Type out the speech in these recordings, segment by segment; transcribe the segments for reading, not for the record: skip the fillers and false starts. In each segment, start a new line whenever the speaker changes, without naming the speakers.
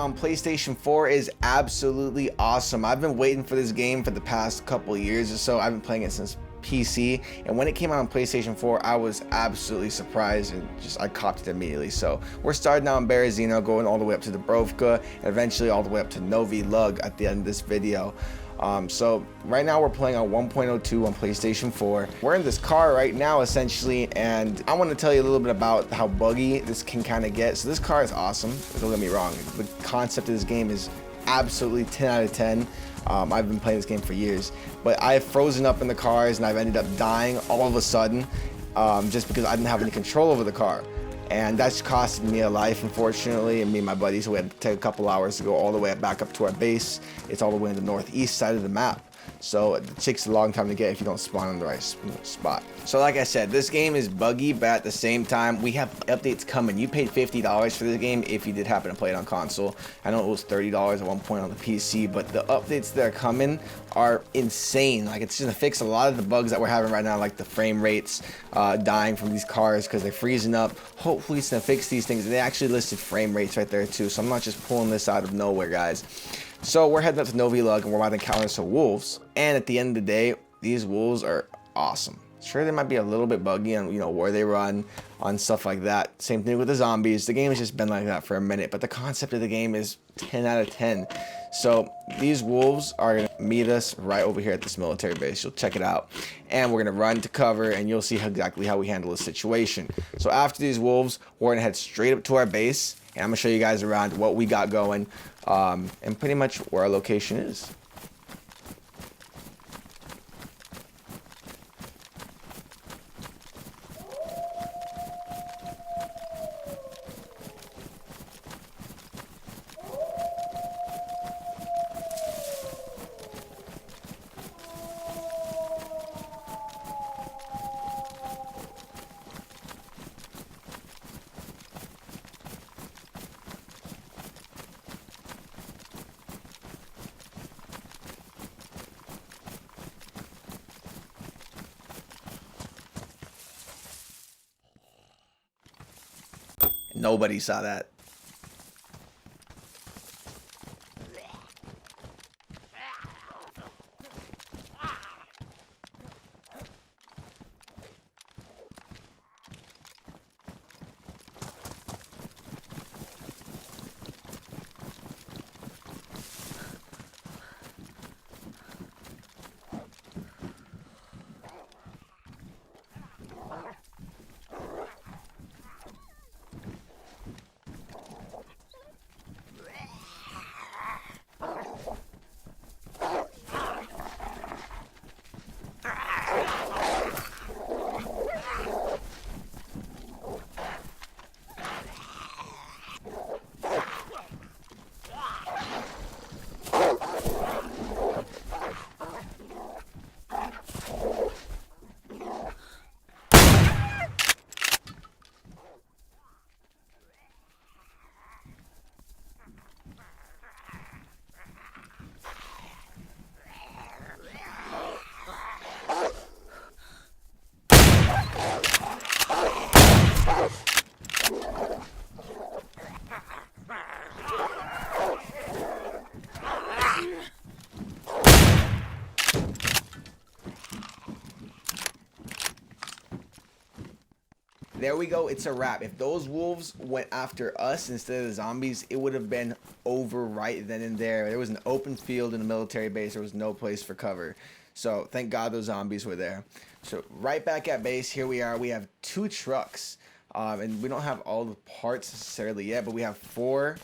on PlayStation 4 is absolutely awesome. I've been waiting for this game for the past couple of years or so. I've been playing it since PC, and when it came out on PlayStation 4, I was absolutely surprised and I copped it immediately. So we're starting out in Berezino, going all the way up to Dubrovka, and eventually all the way up to Novi Lug at the end of this video. So right now we're playing on 1.02 on PlayStation 4. We're in this car right now essentially, and I want to tell you a little bit about how buggy this can kind of get. So this car is awesome, don't get me wrong. The concept of this game is absolutely 10 out of 10. I've been playing this game for years, but I've frozen up in the cars and I've ended up dying all of a sudden just because I didn't have any control over the car. And that's costed me a life, unfortunately, and me and my buddies. So we had to take a couple hours to go all the way back up to our base. It's all the way in the northeast side of the map. So it takes a long time to get if you don't spawn on the right spot. So like I said, this game is buggy, but at the same time, we have updates coming. You paid $50 for this game if you did happen to play it on console. I know it was $30 at one point on the PC, but the updates that are coming are insane. Like, it's gonna fix a lot of the bugs that we're having right now, like the frame rates dying from these cars because they're freezing up. Hopefully it's gonna fix these things. They actually listed frame rates right there too, so I'm not just pulling this out of nowhere, guys. So we're heading up to Novi Lug and we're about to encounter some wolves. And at the end of the day, these wolves are awesome. Sure, they might be a little bit buggy on, you know, where they run, on stuff like that. Same thing with the zombies. The game has just been like that for a minute, but the concept of the game is 10 out of 10. So these wolves are gonna meet us right over here at this military base. You'll check it out. And we're gonna run to cover and you'll see exactly how we handle the situation. So after these wolves, we're gonna head straight up to our base and I'm gonna show you guys around what we got going and pretty much where our location is. Nobody saw that. There we go, it's a wrap. If those wolves went after us instead of the zombies, it would have been over right then and there. There was an open field in a military base. There was no place for cover. So thank God those zombies were there. So right back at base, here we are. We have 2 trucks. And we don't have all the parts necessarily yet, but we have 4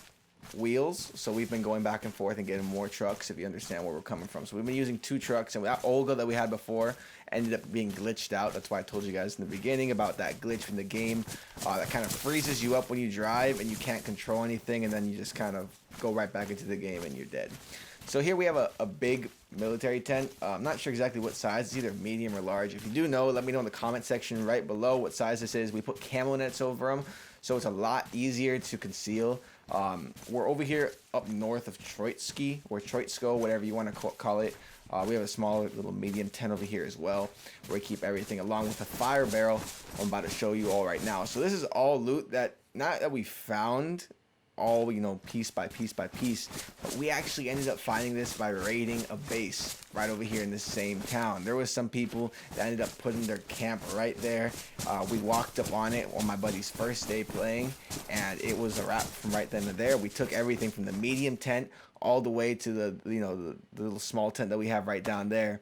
wheels. So we've been going back and forth and getting more trucks, if you understand where we're coming from. So we've been using 2 trucks, and that Olga that we had before ended up being glitched out. That's why I told you guys in the beginning about that glitch from the game that kind of freezes you up when you drive and you can't control anything, and then you just kind of go right back into the game and you're dead. So here we have a big military tent. I'm not sure exactly what size. It's either medium or large. If you do know, let me know in the comment section right below what size this is. We put camo nets over them, so it's a lot easier to conceal. We're over here up north of Troitski, or Troitsko, whatever you want to call it. We have a small little medium tent over here as well, where we keep everything, along with the fire barrel I'm about to show you all right now. So this is all loot that, not that we found all, you know, piece by piece by piece. But we actually ended up finding this by raiding a base right over here in this same town. There was some people that ended up putting their camp right there. We walked up on it on my buddy's first day playing, and it was a wrap from right then to there. We took everything from the medium tent all the way to the, you know, the little small tent that we have right down there.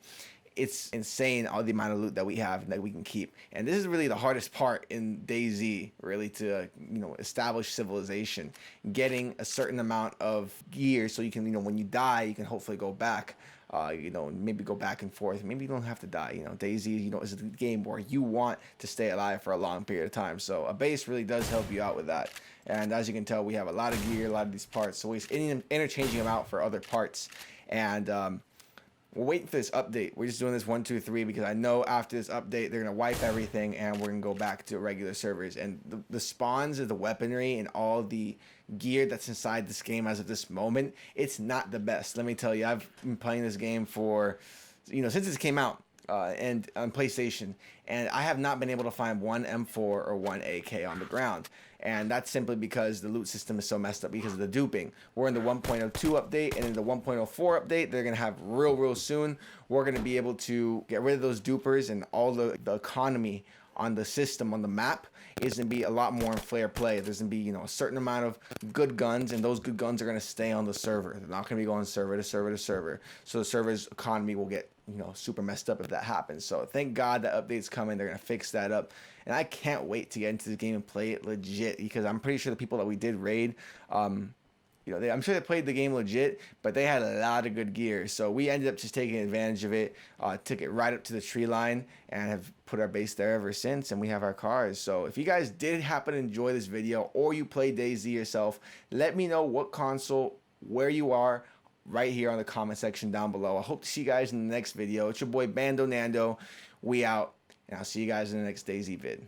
It's insane all the amount of loot that we have and that we can keep. And this is really the hardest part in DayZ, really, to you know, establish civilization, getting a certain amount of gear so you can, you know, when you die, you can hopefully go back. You know, maybe go back and forth. Maybe you don't have to die. You know, DayZ, you know, is a game where you want to stay alive for a long period of time. So a base really does help you out with that. And as you can tell, we have a lot of gear, a lot of these parts. So we're interchanging them out for other parts. And we're waiting for this update. We're just doing this 1, 2, 3 because I know after this update they're gonna wipe everything and we're gonna go back to regular servers. And the spawns of the weaponry and all the gear that's inside this game as of this moment, it's not the best. Let me tell you, I've been playing this game for, you know, since it came out and on PlayStation, and I have not been able to find one M4 or one AK on the ground. And that's simply because the loot system is so messed up because of the duping. We're in the 1.02 update, and in the 1.04 update, they're going to have real soon. We're going to be able to get rid of those dupers, and all the economy on the system, on the map, is going to be a lot more in flare play. There's going to be, you know, a certain amount of good guns, and those good guns are going to stay on the server. They're not going to be going server to server to server. So the server's economy will get, you know, super messed up if that happens. So thank God that update's coming. They're going to fix that up. And I can't wait to get into this game and play it legit, because I'm pretty sure the people that we did raid, you know, I'm sure they played the game legit, but they had a lot of good gear. So we ended up just taking advantage of it, took it right up to the tree line, and have put our base there ever since, and we have our cars. So if you guys did happen to enjoy this video, or you play DayZ yourself, let me know what console, where you are, right here on the comment section down below. I hope to see you guys in the next video. It's your boy Nando. We out, and I'll see you guys in the next DayZ vid.